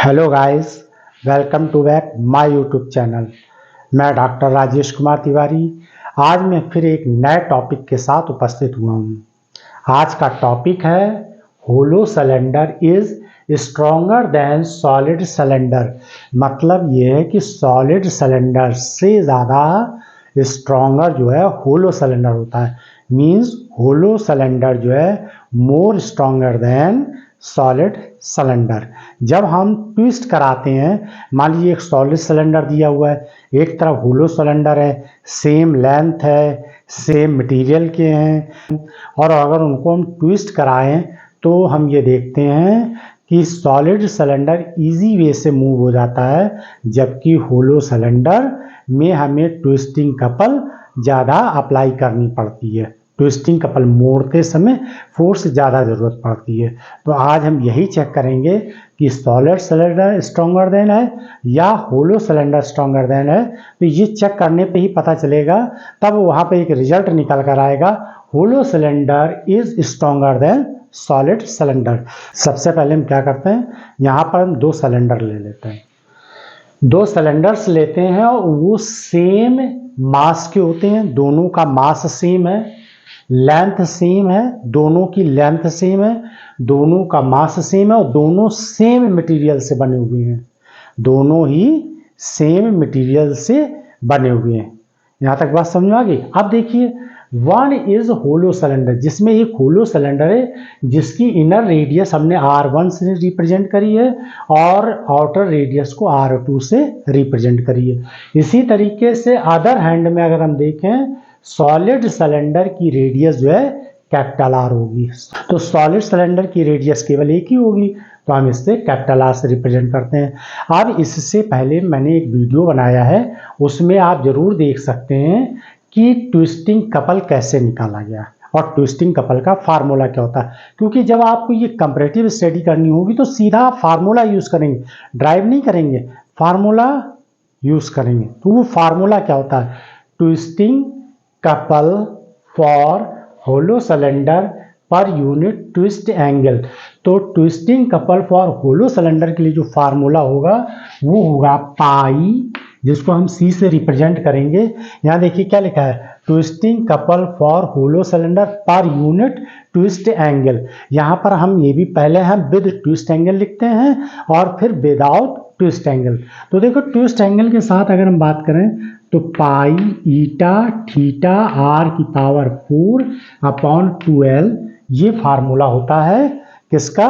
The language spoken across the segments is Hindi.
Hello guys, welcome to back my YouTube channel. मैं डॉक्टर राजेश कुमार तिवारी आज मैं फिर एक नए टॉपिक के साथ उपस्थित हुआ हूँ। आज का टॉपिक है hollow cylinder is stronger than solid cylinder. मतलब ये है कि सॉलिड सिलेंडर से ज़्यादा स्ट्रॉन्गर जो है होलो सिलेंडर होता है। मीन्स होलो सिलेंडर जो है मोर स्ट्रॉन्गर देन सॉलिड सिलेंडर। जब हम ट्विस्ट कराते हैं, मान लीजिए एक सॉलिड सिलेंडर दिया हुआ है, एक तरफ होलो सिलेंडर है, सेम लेंथ है, सेम मटेरियल के हैं, और अगर उनको हम ट्विस्ट कराएं तो हम ये देखते हैं कि सॉलिड सिलेंडर इजी वे से मूव हो जाता है, जबकि होलो सिलेंडर में हमें ट्विस्टिंग कपल ज़्यादा अप्लाई करनी पड़ती है। ट्विस्टिंग कपल मोड़ते समय फोर्स ज़्यादा ज़रूरत पड़ती है। तो आज हम यही चेक करेंगे कि सॉलिड सिलेंडर स्ट्रॉन्गर देन है या होलो सिलेंडर स्ट्रॉन्गर देन है। तो ये चेक करने पे ही पता चलेगा, तब वहाँ पे एक रिजल्ट निकल कर आएगा, hollow cylinder is stronger than solid cylinder. सबसे पहले हम क्या करते हैं, यहाँ पर हम दो सिलेंडर ले लेते हैं। दो सिलेंडर्स लेते हैं और वो सेम मास के होते हैं, दोनों का मास सेम है, लेंथ सेम है, दोनों की लेंथ सेम है, दोनों का मास सेम है और दोनों सेम मटेरियल से बने हुए हैं। दोनों ही सेम मटेरियल से बने हुए हैं। यहाँ तक बात समझ में आ गई। अब देखिए, वन इज होलो सिलेंडर, जिसमें एक होलो सिलेंडर है जिसकी इनर रेडियस हमने R1 से रिप्रेजेंट करी है और आउटर रेडियस को R2 से रिप्रेजेंट करी है। इसी तरीके से अदर हैंड में अगर हम देखें, सॉलिड सिलेंडर की रेडियस जो है कैपिटल R होगी। तो सॉलिड सिलेंडर की रेडियस केवल एक ही होगी, तो हम इससे कैपिटल R से रिप्रेजेंट करते हैं। अब इससे पहले मैंने एक वीडियो बनाया है, उसमें आप जरूर देख सकते हैं कि ट्विस्टिंग कपल कैसे निकाला गया और ट्विस्टिंग कपल का फार्मूला क्या होता है। क्योंकि जब आपको ये कंपैरेटिव स्टडी करनी होगी तो सीधा फार्मूला यूज करेंगे, ड्राइव नहीं करेंगे, फार्मूला यूज करेंगे। तो वो फार्मूला क्या होता है, twisting couple for hollow cylinder पर यूनिट ट्विस्ट एंगल। तो twisting couple for hollow cylinder के लिए जो फार्मूला होगा वो होगा पाई, जिसको हम C से रिप्रेजेंट करेंगे। यहाँ देखिए क्या लिखा है, twisting couple for hollow cylinder पर यूनिट ट्विस्ट एंगल। यहाँ पर हम ये भी पहले हम विद ट्विस्ट एंगल लिखते हैं और फिर विदाउट ट्विस्ट एंगल। तो देखो, ट्विस्ट एंगल के साथ अगर हम बात करें तो पाई ईटा थीटा R की पावर 4 अपॉन 12, ये फार्मूला होता है किसका,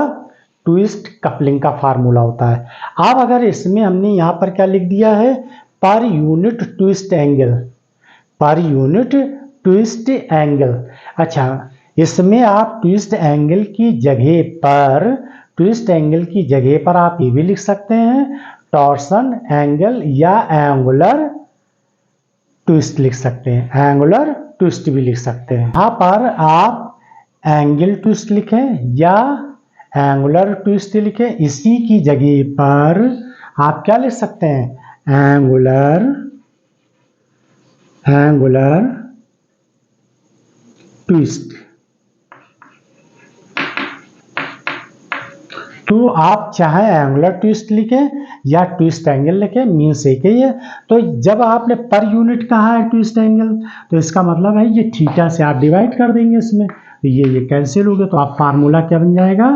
ट्विस्ट कपलिंग का फार्मूला होता है। अब अगर इसमें हमने यहाँ पर क्या लिख दिया है, पर यूनिट ट्विस्ट एंगल, पर यूनिट ट्विस्ट एंगल। अच्छा, इसमें आप ट्विस्ट एंगल की जगह पर, ट्विस्ट एंगल की जगह पर आप ये भी लिख सकते हैं टॉर्सन एंगल या एंगुलर ट्विस्ट लिख सकते हैं, एंगुलर ट्विस्ट भी लिख सकते हैं। यहाँ पर आप एंगल ट्विस्ट लिखें या एंगुलर ट्विस्ट लिखें, इसी की जगह पर आप क्या लिख सकते हैं, एंगुलर ट्विस्ट। तो आप चाहे एंगुलर ट्विस्ट लिखें या ट्विस्ट एंगल लिखें, मीन्स एक ही है। तो जब आपने पर यूनिट कहा है ट्विस्ट एंगल, तो इसका मतलब है ये थीटा से आप डिवाइड कर देंगे इसमें, तो ये कैंसिल हो गया। तो आप फार्मूला क्या बन जाएगा,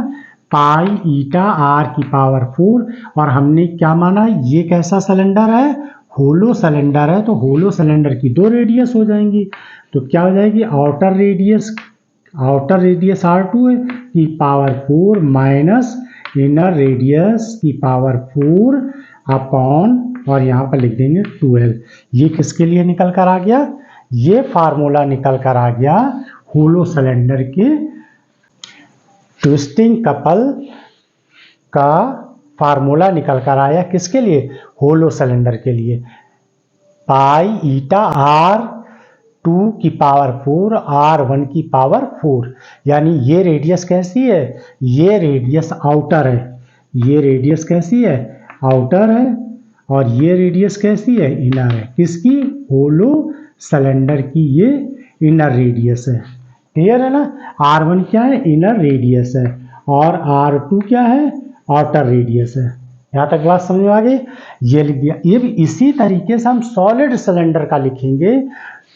पाई ईटा R की पावर 4। और हमने क्या माना, ये कैसा सिलेंडर है, होलो सिलेंडर है, तो होलो सिलेंडर की दो रेडियस हो जाएंगी। तो क्या हो जाएगी, आउटर रेडियस R2 है की पावर 4 माइनस इनर रेडियस की पावर 4 अपॉन, और यहाँ पर लिख देंगे 12। ये किसके लिए निकल कर आ गया, ये फार्मूला निकल कर आ गया होलो सिलेंडर के ट्विस्टिंग कपल का फार्मूला निकल कर आया, किसके लिए, होलो सिलेंडर के लिए। पाई ईटा R2 की पावर 4 R1 की पावर 4, यानी ये रेडियस कैसी है, ये रेडियस आउटर है, ये रेडियस कैसी है, आउटर है, और ये रेडियस कैसी है, इनर है। किसकी, होलो सिलेंडर की ये इनर रेडियस है। क्लियर है ना, R1 क्या है, इनर रेडियस है, और R2 क्या है, आउटर रेडियस है। यहाँ तक बात समझ में आ गई। ये लिख दिया। ये भी इसी तरीके से हम सॉलिड सिलेंडर का लिखेंगे।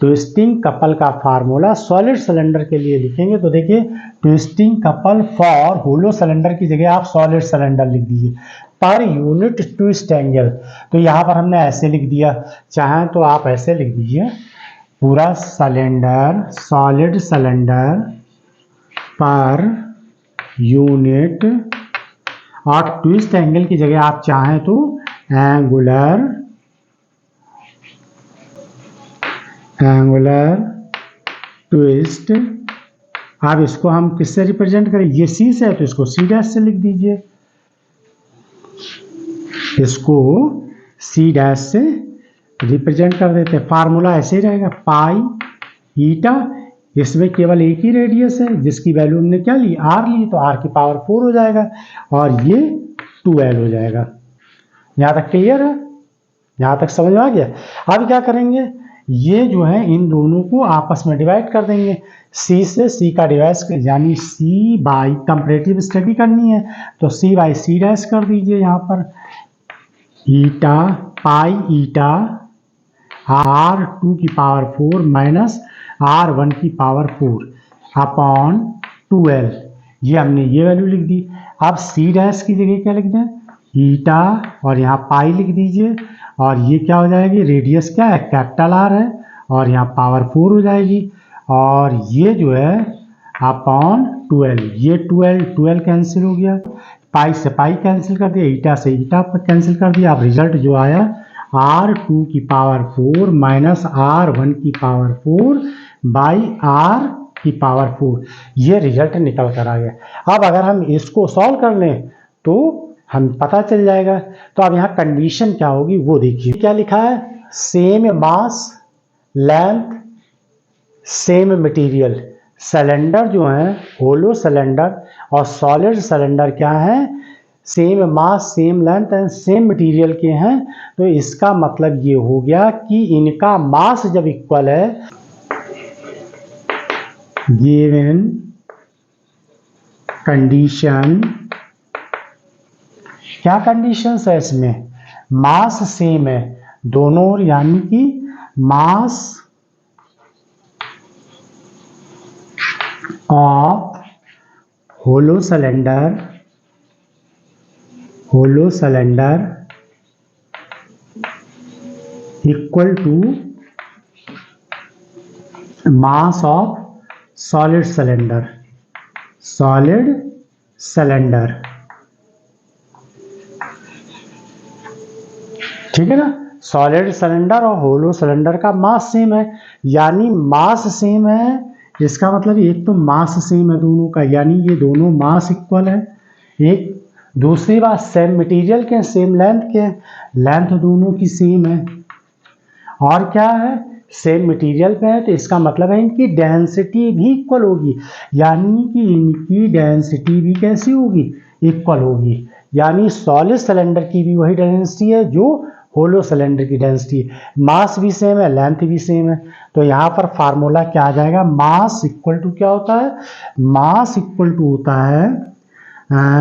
ट्विस्टिंग कपल का फार्मूला सॉलिड सिलेंडर के लिए लिखेंगे तो देखिए, twisting couple for hollow cylinder की जगह आप सॉलिड सिलेंडर लिख दीजिए। पर यूनिट ट्विस्ट एंगल, तो यहाँ पर हमने ऐसे लिख दिया, चाहें तो आप ऐसे लिख दीजिए, पूरा cylinder solid cylinder per unit, और ट्विस्ट एंगल की जगह आप चाहें तो एंगुलर ट्विस्ट। अब इसको हम किससे रिप्रेजेंट करें, ये सी से है तो इसको सी डैश से लिख दीजिए, इसको सी डैश से रिप्रेजेंट कर देते हैं। फार्मूला ऐसे ही रहेगा, पाई ईटा, इसमें केवल एक ही रेडियस है जिसकी वैल्यू हमने क्या ली, आर ली, तो आर की पावर 4 हो जाएगा और ये 2L हो जाएगा। यहाँ तक क्लियर है, यहाँ तक समझ में आ गया। अब क्या करेंगे, ये जो है इन दोनों को आपस में डिवाइड कर देंगे, सी से सी का डिवाइड, यानी सी बाई, कंपैरेटिव स्टडी करनी है तो सी बाई सी डैश कर दीजिए। यहाँ पर ईटा पाई ईटा R2 की पावर 4 माइनस R1 की पावर 4 अपॉन 2L, ये हमने ये वैल्यू लिख दी। अब सी डैश की जगह क्या लिख दें, ईटा, और यहाँ पाई लिख दीजिए, और ये क्या हो जाएगी, रेडियस क्या है, कैपिटल आर है, और यहाँ पावर 4 हो जाएगी, और ये जो है अपॉन 2L, ये 2L कैंसिल हो गया, पाई से पाई कैंसिल कर दिया, ईटा से ईटा कैंसिल कर दिया। अब रिजल्ट जो आया R2 की पावर 4 माइनस R1 की पावर 4 बाई R की पावर 4, ये रिजल्ट निकल कर आ गया। अब अगर हम इसको सॉल्व कर लें तो हम पता चल जाएगा। तो अब यहाँ कंडीशन क्या होगी वो देखिए, क्या लिखा है, same mass length same material. Cylinder जो है होलो सिलेंडर और सॉलिड सिलेंडर क्या है, same mass same length and same material के हैं, तो इसका मतलब ये हो गया कि इनका मास जब इक्वल है, गिवन कंडीशन, क्या कंडीशन है इसमें, मास सेम है दोनों, यानी कि mass of hollow cylinder equal to mass of solid cylinder, ठीक है ना। सॉलिड सिलेंडर और होलो सिलेंडर का मास सेम है, यानी मास सेम है, इसका मतलब एक तो मास सेम है दोनों का, यानी ये दोनों मास इक्वल है। एक दूसरी बात, सेम मटेरियल के, सेम लेंथ के, लेंथ दोनों की सेम है, और क्या है, सेम मटेरियल पे है, तो इसका मतलब है इनकी डेंसिटी भी इक्वल होगी, यानी कि इनकी डेंसिटी भी कैसी होगी, इक्वल होगी। यानी सॉलिड सिलेंडर की भी वही डेंसिटी है जो होलो सिलेंडर की डेंसिटी है, मास भी सेम है, लेंथ भी सेम है। तो यहाँ पर फार्मूला क्या आ जाएगा, मास इक्वल टू क्या होता है, मास इक्वल टू होता है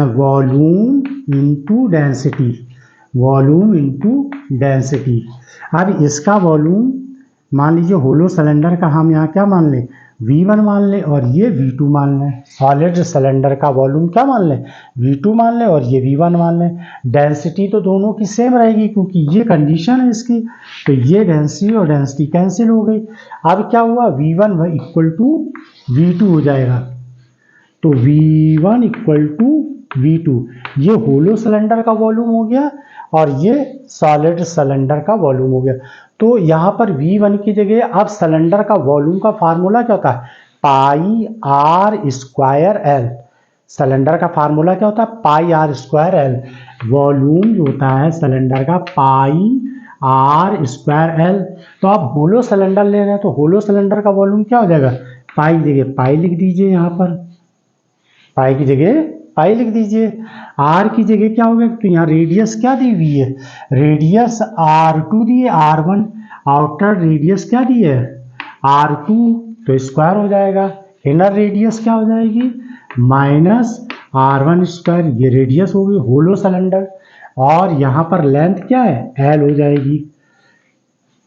volume into density, volume into density. अब इसका वॉल्यूम मान लीजिए होलो सिलेंडर का हम यहाँ क्या मान लें, V1 मान लें, और ये V2 मान लें। सॉलिड सिलेंडर का वॉल्यूम क्या मान लें, V2 मान लें, और ये V1 मान लें। डेंसिटी तो दोनों की सेम रहेगी क्योंकि ये कंडीशन है इसकी, तो ये डेंसिटी और डेंसिटी कैंसिल हो गई। अब क्या हुआ, V1 इक्वल टू V2 हो जाएगा, तो V1 इक्वल टू V2, ये होलो सिलेंडर का वॉल्यूम हो गया और ये सॉलिड सिलेंडर का वॉल्यूम हो गया। तो यहाँ पर V1 की जगह अब सिलेंडर का वॉल्यूम का फार्मूला क्या होता है, पाई आर स्क्वायर एल। सिलेंडर का फार्मूला क्या होता है, पाई आर स्क्वायर एल। वॉल्यूम जो होता है सिलेंडर का पाई आर स्क्वायर एल। तो आप होलो सिलेंडर ले रहे हैं तो होलो सिलेंडर का वॉल्यूम क्या हो जाएगा, पाई की जगह पाई लिख दीजिए, यहाँ पर पाई की जगह पाई लिख दीजिए। आर की जगह क्या होगा, तो यहाँ रेडियस क्या दी हुई है, रेडियस R2 दी है, R1 आउटर रेडियस क्या दी है R2, तो स्क्वायर हो जाएगा। इनर रेडियस क्या हो जाएगी, माइनस R1 स्क्वायर, ये रेडियस होगी होलो सिलेंडर, और यहाँ पर लेंथ क्या है, एल हो जाएगी।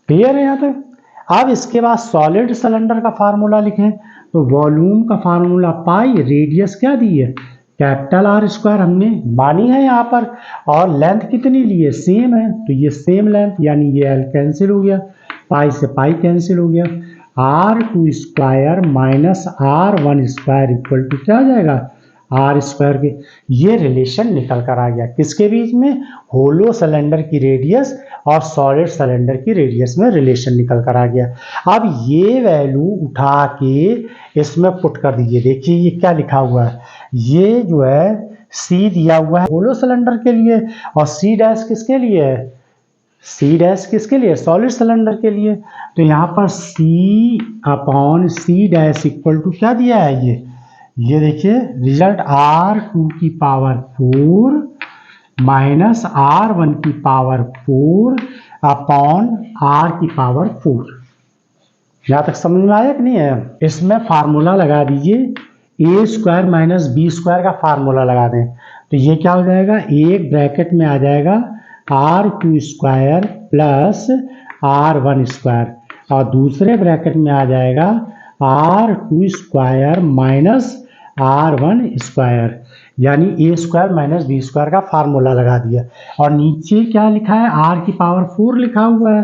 क्लियर है यहाँ तक। अब इसके बाद सॉलिड सिलेंडर का फार्मूला लिखें तो वॉल्यूम का फार्मूला पाई, रेडियस क्या दी है, कैपिटल आर स्क्वायर हमने मानी है यहाँ पर, और लेंथ कितनी ली है, सेम है, तो ये सेम लेंथ, यानी ये एल कैंसिल हो गया, पाई से पाई कैंसिल हो गया, R2 square minus R1 square equal to क्या आ जाएगा, आर स्क्वायर के। ये रिलेशन निकल कर आ गया किसके बीच में, होलो सिलेंडर की रेडियस और सॉलिड सिलेंडर की रेडियस में रिलेशन निकल कर आ गया। अब ये वैल्यू उठा के इसमें पुट कर दीजिए। देखिए ये क्या लिखा हुआ है, ये जो है सी दिया हुआ है होलो सिलेंडर के लिए, और सी डैश किसके लिए है, सी डैश किसके लिए, सॉलिड सिलेंडर के लिए। तो यहाँ पर C upon C dash equal to क्या दिया है, ये देखिए रिजल्ट R2 की पावर 4 माइनस R1 की पावर 4 अपॉन R की पावर 4। यहाँ तक समझ में आया कि नहीं है। इसमें फार्मूला लगा दीजिए, ए स्क्वायर माइनस बी स्क्वायर का फार्मूला लगा दें तो ये क्या हो जाएगा, एक ब्रैकेट में आ जाएगा R2 square plus R1 square, और दूसरे ब्रैकेट में आ जाएगा R2 square minus R1 square, यानी ए स्क्वायर माइनस बी स्क्वायर का फार्मूला लगा दिया। और नीचे क्या लिखा है, R की पावर 4 लिखा हुआ है,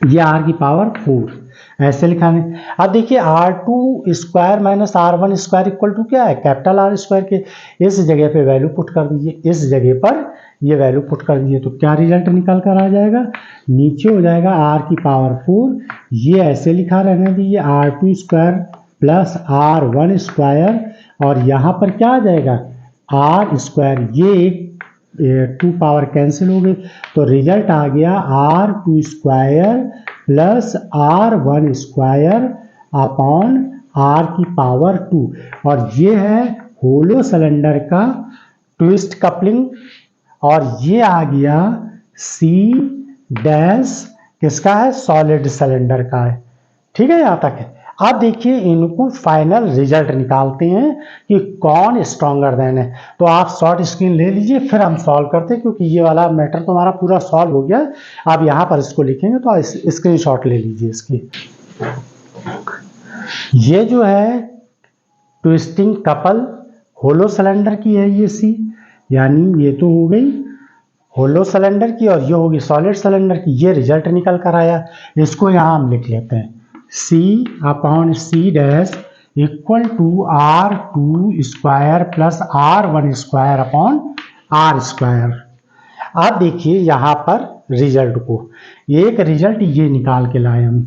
ये R की पावर 4 ऐसे लिखा है। अब देखिए R2 square minus R1 square equal to क्या है, कैपिटल आर स्क्वायर के। इस जगह पे वैल्यू पुट कर दीजिए, इस जगह पर ये वैल्यू पुट कर दीजिए तो क्या रिजल्ट निकल कर आ जाएगा, नीचे हो जाएगा R की पावर 4, ये ऐसे लिखा रहने दीजिए R2 square plus R1 square, और यहाँ पर क्या आ जाएगा R स्क्वायर, ये एक 2 पावर कैंसिल हो गई तो रिजल्ट आ गया R2 square plus R1 square upon R की पावर 2, और ये है होलो सिलेंडर का ट्विस्ट कपलिंग, और ये आ गया C डैश किसका है, सॉलिड सिलेंडर का है। ठीक है, यहाँ तक है। अब देखिए इनको फाइनल रिजल्ट निकालते हैं कि कौन स्ट्रॉन्गर देन है। तो आप शॉर्ट स्क्रीन ले लीजिए, फिर हम सॉल्व करते हैं, क्योंकि ये वाला मैटर तो हमारा पूरा सॉल्व हो गया। आप यहाँ पर इसको लिखेंगे तो स्क्रीनशॉट ले लीजिए इसकी। ये जो है ट्विस्टिंग कपल होलो सिलेंडर की है ये सी, यानी ये तो हो गई होलो सिलेंडर की और ये होगी सॉलिड सिलेंडर की। ये रिजल्ट निकल कर आया, इसको यहाँ हम लिख लेते हैं C upon C dash equal to R2 square plus R1 square upon R square. अब देखिए यहाँ पर रिजल्ट को, एक रिजल्ट ये निकाल के लाए हम,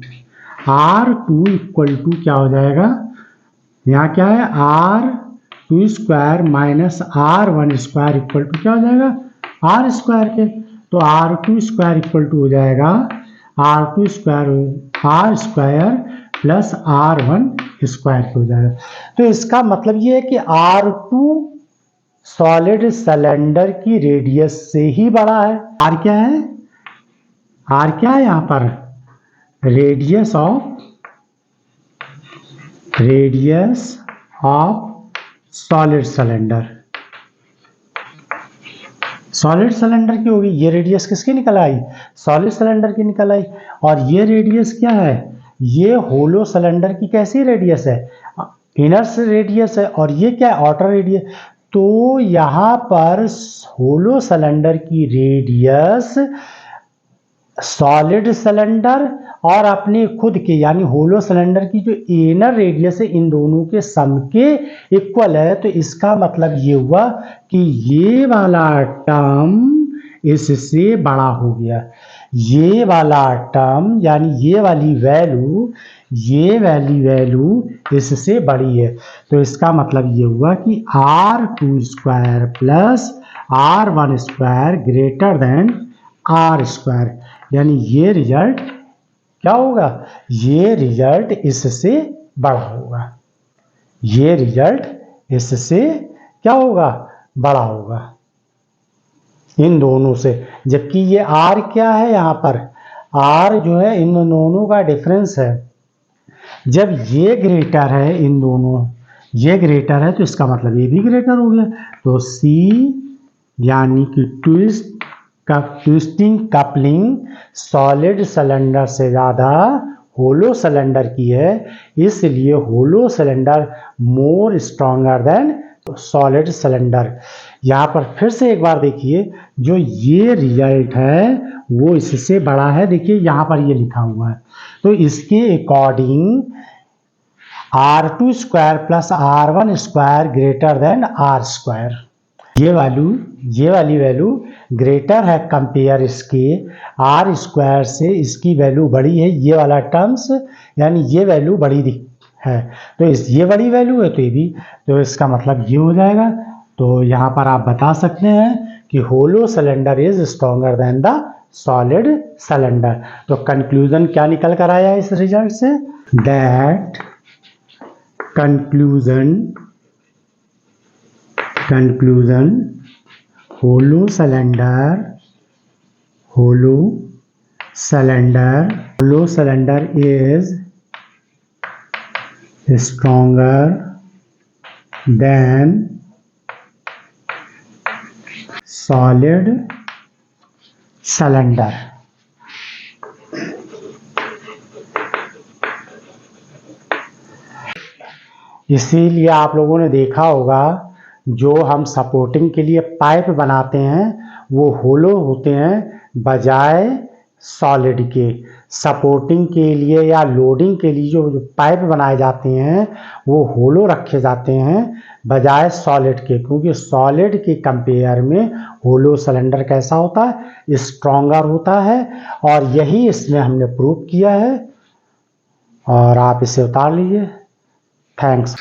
R2 इक्वल टू क्या हो जाएगा, यहाँ क्या है R2 square minus R1 square equal to क्या हो जाएगा, R स्क्वायर के। तो R2 स्क्वायर इक्वल टू हो जाएगा R2 square R square plus R1 square हो जाएगा। तो इसका मतलब ये है कि R2 सॉलिड सिलेंडर की रेडियस से ही बड़ा है। R क्या है, R क्या है यहाँ पर, radius of solid cylinder. Solid cylinder की होगी, ये रेडियस किसकी निकल आई, सॉलिड सिलेंडर की निकल आई। और ये रेडियस क्या है, ये होलो सिलेंडर की कैसी रेडियस है, इनर रेडियस है, और ये क्या है, आउटर रेडियस। तो यहाँ पर होलो सिलेंडर की रेडियस सॉलिड सिलेंडर और अपने खुद के यानी होलो सिलेंडर की जो इनर रेडियस है, इन दोनों के सम के इक्वल है। तो इसका मतलब ये हुआ कि ये वाला टर्म इससे बड़ा हो गया, ये वाला टर्म यानी ये वाली वैल्यू इससे बड़ी है। तो इसका मतलब ये हुआ कि R2 square plus R1 square greater than R square, यानी ये रिजल्ट क्या होगा, ये रिजल्ट इससे बड़ा होगा, ये रिजल्ट इससे क्या होगा, बड़ा होगा इन दोनों से। जबकि ये R क्या है, यहाँ पर R जो है इन दोनों का डिफरेंस है। जब ये ग्रेटर है, इन दोनों ये ग्रेटर है, तो इसका मतलब ये भी ग्रेटर हो गया। तो C यानी कि ट्विस्टिंग कपलिंग सॉलिड सिलेंडर से ज़्यादा होलो सिलेंडर की है, इसलिए hollow cylinder more stronger than solid cylinder. यहाँ पर फिर से एक बार देखिए, जो ये रिजल्ट है वो इससे बड़ा है। देखिए यहाँ पर ये लिखा हुआ है, तो इसके according R2 square plus R1 square greater than R square. ये वाली वैल्यू ग्रेटर है कंपेयर इसके R स्क्वायर से, इसकी वैल्यू बड़ी है, ये वाला टर्म्स यानी ये वैल्यू बड़ी है। तो ये बड़ी वैल्यू है तो ये भी, तो इसका मतलब ये हो जाएगा। तो यहाँ पर आप बता सकते हैं कि hollow cylinder is stronger than the solid cylinder. तो कंक्लूजन क्या निकल कर आया इस रिजल्ट से? That conclusion hollow cylinder is stronger than solid cylinder। इसीलिए आप लोगों ने देखा होगा, जो हम सपोर्टिंग के लिए पाइप बनाते हैं वो होलो होते हैं बजाय सॉलिड के। सपोर्टिंग के लिए या लोडिंग के लिए जो पाइप बनाए जाते हैं वो होलो रखे जाते हैं बजाय सॉलिड के, क्योंकि सॉलिड के कंपेयर में होलो सिलेंडर कैसा होता है? स्ट्रॉन्गर होता है। और यही इसमें हमने प्रूव किया है, और आप इसे उतार लीजिए। Thanks.